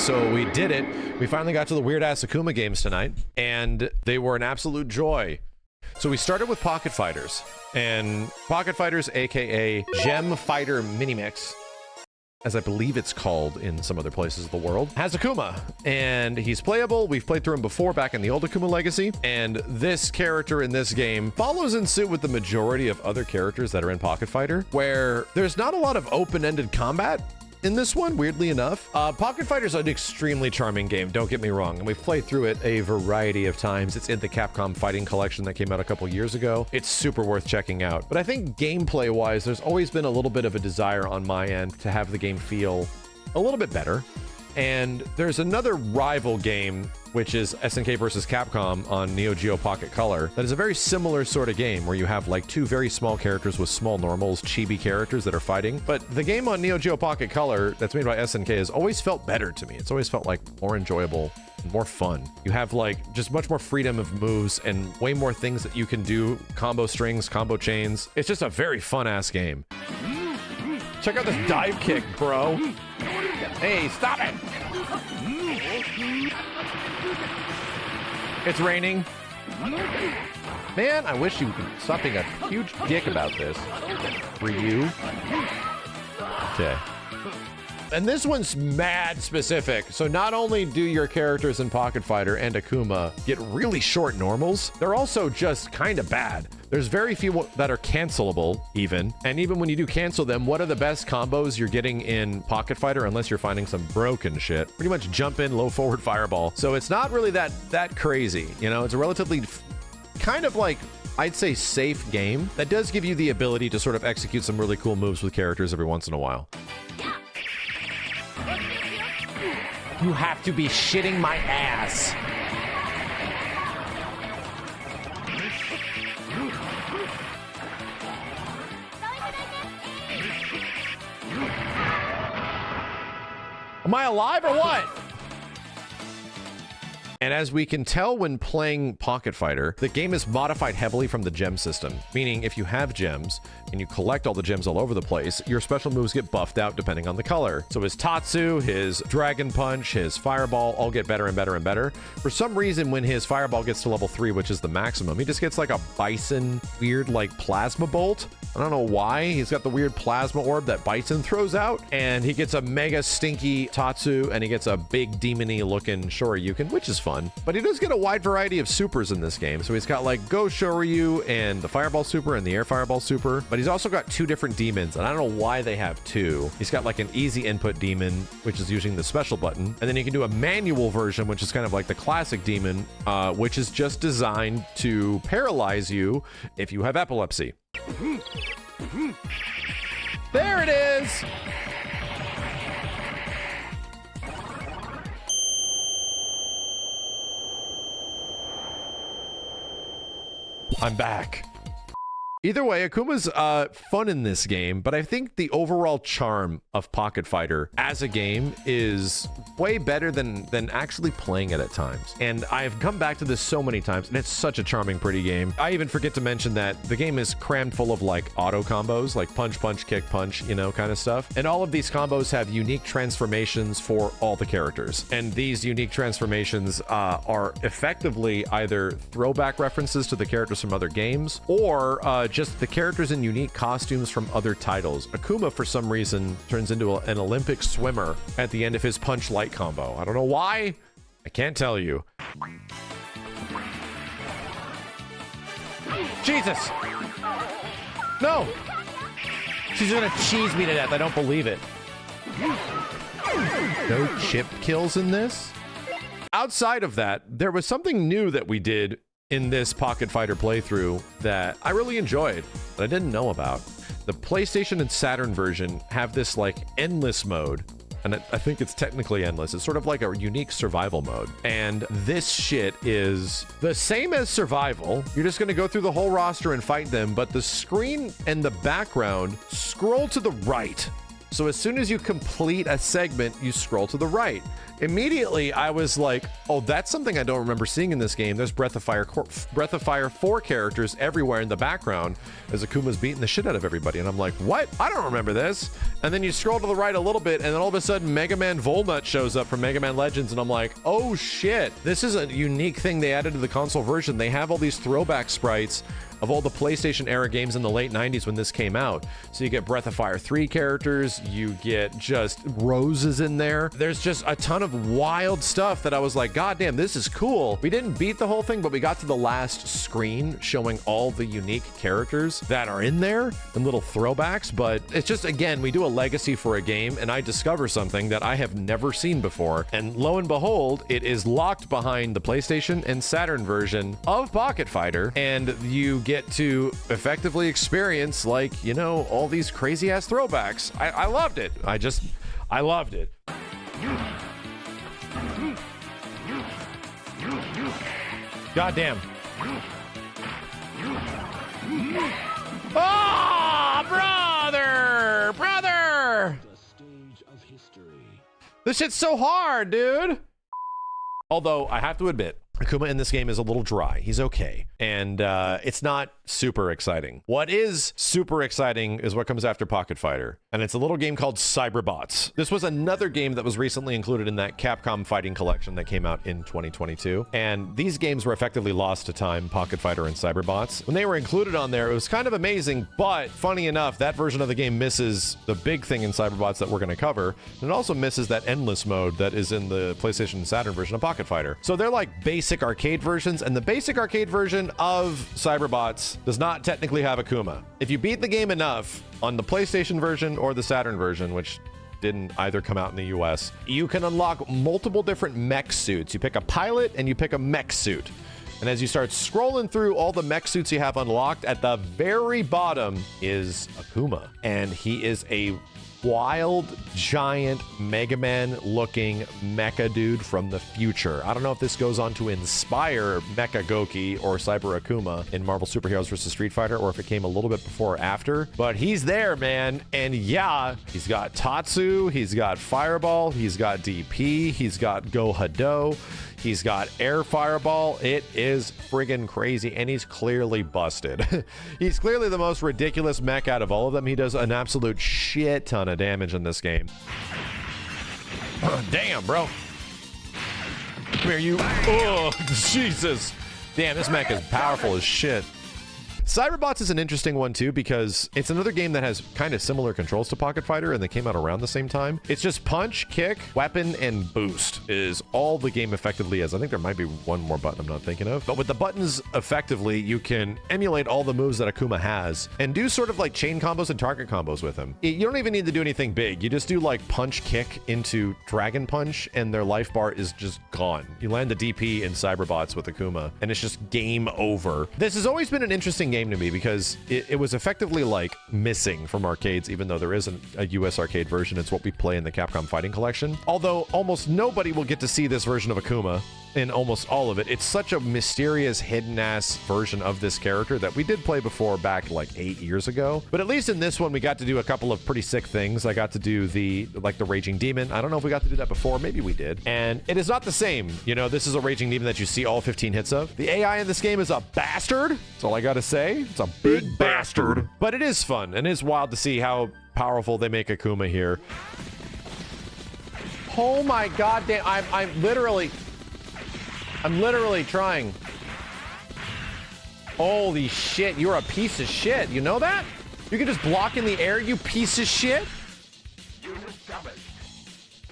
So we did it. We finally got to the weird-ass Akuma games tonight, and they were an absolute joy. So we started with Pocket Fighters, and Pocket Fighters, aka Gem Fighter Minimix, as I believe it's called in some other places of the world, has Akuma, and he's playable. We've played through him before back in the old Akuma Legacy, and this character in this game follows in suit with the majority of other characters that are in Pocket Fighter, where there's not a lot of open-ended combat in this one, weirdly enough. Pocket Fighter's an extremely charming game, don't get me wrong, and we've played through it a variety of times. It's in the Capcom Fighting Collection that came out a couple years ago. It's super worth checking out. But I think gameplay-wise, there's always been a little bit of a desire on my end to have the game feel a little bit better. And there's another rival game, which is SNK versus Capcom on Neo Geo Pocket Color, that is a very similar sort of game where you have like two very small characters with small normals, chibi characters that are fighting. But the game on Neo Geo Pocket Color that's made by SNK has always felt better to me. It's always felt like more enjoyable and more fun. You have like just much more freedom of moves and way more things that you can do, combo strings, combo chains. It's just a very fun ass game. Check out this dive kick, bro. Hey, stop it! It's raining. Man, I wish you could stop being a huge dick about this. For you. Okay. And this one's mad specific. So not only do your characters in Pocket Fighter and Akuma get really short normals, they're also just kind of bad. There's very few that are cancelable, even. And even when you do cancel them, what are the best combos you're getting in Pocket Fighter, unless you're finding some broken shit? Pretty much jump in, low forward fireball. So it's not really that crazy. You know, it's a relatively kind of like, I'd say, safe game that does give you the ability to sort of execute some really cool moves with characters every once in a while. You have to be shitting my ass. Am I alive or what? And as we can tell when playing Pocket Fighter, the game is modified heavily from the gem system, meaning if you have gems and you collect all the gems all over the place, your special moves get buffed out depending on the color. So his Tatsu, his Dragon Punch, his Fireball all get better and better and better. For some reason, when his Fireball gets to level 3, which is the maximum, he just gets like a Bison weird like plasma bolt. I don't know why. He's got the weird plasma orb that Bison throws out, and he gets a mega stinky Tatsu, and he gets a big demony looking Shoryuken, which is fun. But he does get a wide variety of supers in this game. So he's got like Go Shoryu and the Fireball Super and the Air Fireball Super. But he's also got two different demons, and I don't know why they have two. He's got like an easy input demon, which is using the special button. And then you can do a manual version, which is kind of like the classic demon, which is just designed to paralyze you if you have epilepsy. There it is! I'm back. Either way, Akuma's fun in this game, but I think the overall charm of Pocket Fighter as a game is way better than actually playing it at times. And I've come back to this so many times, and it's such a charming, pretty game. I even forget to mention that the game is crammed full of like auto combos, like punch, punch, kick, punch, you know, kind of stuff. And all of these combos have unique transformations for all the characters. And these unique transformations are effectively either throwback references to the characters from other games, or just the characters in unique costumes from other titles. Akuma, for some reason, turns into an Olympic swimmer at the end of his punch light combo. I don't know why. I can't tell you. Jesus! No! She's gonna cheese me to death. I don't believe it. No chip kills in this? Outside of that, there was something new that we did in this Pocket Fighter playthrough that I really enjoyed, that I didn't know about. The PlayStation and Saturn version have this like endless mode, and I think it's technically endless. It's sort of like a unique survival mode. And this shit is the same as survival. You're just gonna go through the whole roster and fight them, but the screen and the background scroll to the right. So as soon as you complete a segment, you scroll to the right. Immediately, I was like, oh, that's something I don't remember seeing in this game. There's Breath of Fire 4 characters everywhere in the background as Akuma's beating the shit out of everybody. And I'm like, what? I don't remember this. And then you scroll to the right a little bit, and then all of a sudden, Mega Man Volnut shows up from Mega Man Legends, and I'm like, oh shit. This is a unique thing they added to the console version. They have all these throwback sprites of all the PlayStation era games in the late 90s when this came out. So you get Breath of Fire 3 characters, you get just Roses in there. There's just a ton of wild stuff that I was like, God damn, this is cool. We didn't beat the whole thing, but we got to the last screen showing all the unique characters that are in there and little throwbacks. But it's just, again, we do a legacy for a game, and I discover something that I have never seen before. And lo and behold, it is locked behind the PlayStation and Saturn version of Pocket Fighter, and you get to effectively experience, like, you know, all these crazy ass throwbacks. I loved it. I loved it. God damn. Oh, brother! This shit's so hard, dude. Although I have to admit, Akuma in this game is a little dry. He's okay. And it's not super exciting. What is super exciting is what comes after Pocket Fighter. And it's a little game called Cyberbots. This was another game that was recently included in that Capcom Fighting Collection that came out in 2022. And these games were effectively lost to time, Pocket Fighter and Cyberbots. When they were included on there, it was kind of amazing, but funny enough, that version of the game misses the big thing in Cyberbots that we're going to cover. And it also misses that endless mode that is in the PlayStation and Saturn version of Pocket Fighter. So they're like basic arcade versions, and the basic arcade version of Cyberbots does not technically have Akuma. If you beat the game enough on the PlayStation version or the Saturn version, which didn't either come out in the US, you can unlock multiple different mech suits. You pick a pilot and you pick a mech suit. And as you start scrolling through all the mech suits you have unlocked, at the very bottom is Akuma. And he is a wild, giant Mega Man looking mecha dude from the future. I don't know if this goes on to inspire Mecha Goki or Cyber Akuma in Marvel Superheroes vs. Street Fighter, or if it came a little bit before or after, but he's there, man. And yeah, he's got Tatsu, he's got Fireball, he's got DP, he's got Go Hado, he's got Air Fireball. It is friggin' crazy, and he's clearly busted. He's clearly the most ridiculous mech out of all of them. He does an absolute shit ton of damage in this game. Damn, bro. Come here, you. Oh, Jesus. Damn, this mech is powerful as shit. Cyberbots is an interesting one too, because it's another game that has kind of similar controls to Pocket Fighter, and they came out around the same time. It's just punch, kick, weapon, and boost is all the game effectively is. I think there might be one more button I'm not thinking of, but with the buttons effectively, you can emulate all the moves that Akuma has and do sort of like chain combos and target combos with him. You don't even need to do anything big. You just do like punch, kick into Dragon Punch, and their life bar is just gone. You land the DP in Cyberbots with Akuma, and it's just game over. This has always been an interesting game to me because it was effectively like missing from arcades, even though there isn't a US arcade version. It's what we play in the Capcom Fighting Collection. Although almost nobody will get to see this version of Akuma in almost all of it. It's such a mysterious, hidden-ass version of this character that we did play before back like 8 years ago. But at least in this one, we got to do a couple of pretty sick things. I got to do the Raging Demon. I don't know if we got to do that before. Maybe we did. And it is not the same. You know, this is a Raging Demon that you see all 15 hits of. The AI in this game is a bastard. That's all I gotta say. It's a big bastard. But it is fun, and it is wild to see how powerful they make Akuma here. Oh my god damn, I'm literally trying. Holy shit, you're a piece of shit. You know that? You can just block in the air, you piece of shit.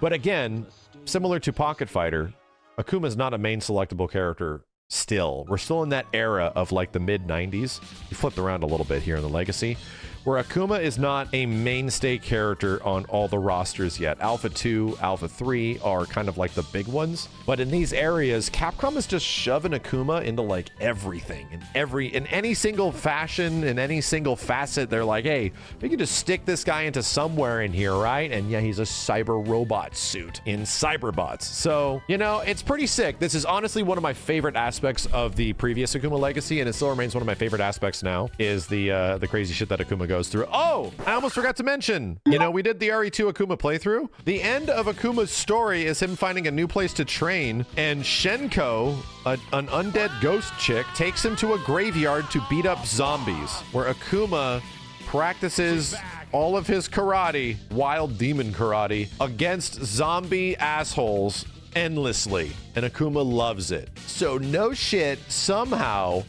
But again, similar to Pocket Fighter, Akuma's not a main selectable character still. We're still in that era of like the mid-90s. You flipped around a little bit here in the Legacy, where Akuma is not a mainstay character on all the rosters yet. Alpha 2, Alpha 3 are kind of like the big ones. But in these areas, Capcom is just shoving Akuma into like everything. In any single fashion, in any single facet, they're like, hey, we can just stick this guy into somewhere in here, right? And yeah, he's a cyber robot suit in Cyberbots. So, you know, it's pretty sick. This is honestly one of my favorite aspects of the previous Akuma Legacy, and it still remains one of my favorite aspects now, is the crazy shit that Akuma goes goes through. Oh, I almost forgot to mention, you know, we did the RE2 Akuma playthrough. The end of Akuma's story is him finding a new place to train, and Shenko, an undead ghost chick, takes him to a graveyard to beat up zombies, where Akuma practices all of his karate, wild demon karate, against zombie assholes endlessly, and Akuma loves it. So no shit, somehow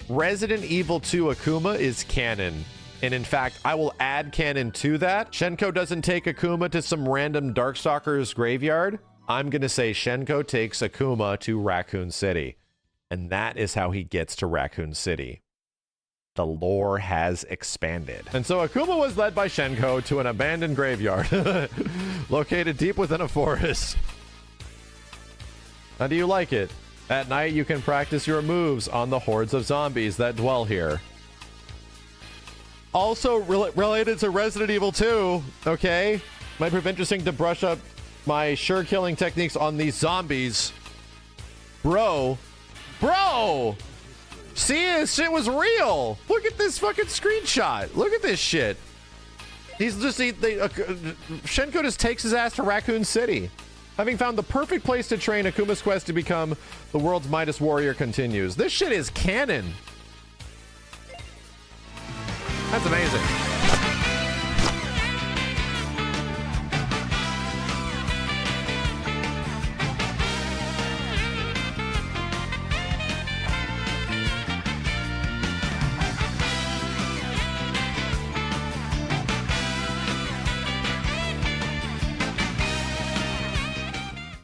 Resident Evil 2 Akuma is canon. And in fact, I will add canon to that. Shenko doesn't take Akuma to some random Darkstalker's graveyard. I'm gonna say Shenko takes Akuma to Raccoon City. And that is how he gets to Raccoon City. The lore has expanded. And so Akuma was led by Shenko to an abandoned graveyard located deep within a forest. How do you like it? At night, you can practice your moves on the hordes of zombies that dwell here. Also related to Resident Evil 2, okay? Might prove interesting to brush up my sure killing techniques on these zombies. Bro! See, this shit was real. Look at this fucking screenshot. Look at this shit. He's just, Shenko just takes his ass to Raccoon City. Having found the perfect place to train, Akuma's quest to become the world's mightiest warrior continues. This shit is canon. That's amazing.